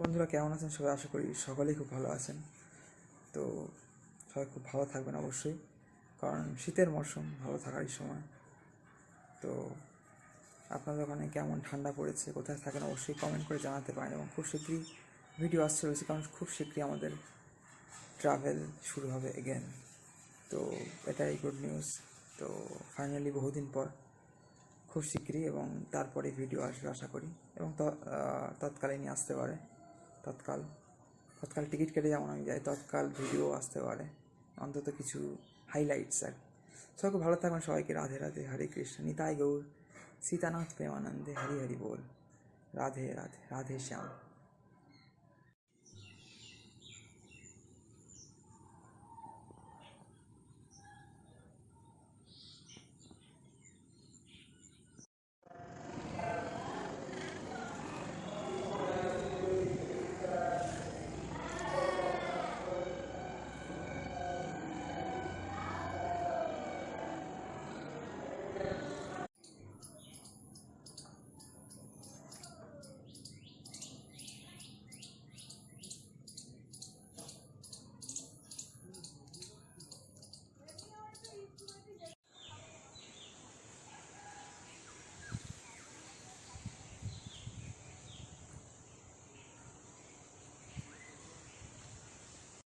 বন্ধুরা কেমন আছেন সবাই? আশা করি সকলেই খুব ভালো আছেন। তো সবাই খুব ভালো থাকবেন অবশ্যই, কারণ শীতের মরশুম, ভালো থাকারই সময়। তো আপনাদের ওখানে কেমন ঠান্ডা পড়েছে, কোথায় থাকেন অবশ্যই কমেন্ট করে জানাতে পারেন। এবং খুব শীঘ্রই ভিডিও আসতে রয়েছে, কারণ খুব শীঘ্রই আমাদের ট্রাভেল শুরু হবে এগেন। তো এটাই গুড নিউজ। তো ফাইনালি বহুদিন পর খুব শীঘ্রই, এবং তারপরে ভিডিও আসবে আশা করি। এবং তৎকালীনই আসতে পারে। তৎকাল তৎকাল টিকিট কেটে যেমন আমি যাই, তৎকাল ভিডিও আসতে পারে, অন্তত কিছু হাইলাইটস আর। সবাই খুব ভালো থাকবেন। সবাইকে রাধে রাধে, হরে কৃষ্ণ, নিতাই গৌর, সীতানাথ প্রেমানন্দে, হরি হরি বল, রাধে রাধে, রাধে শ্যাম।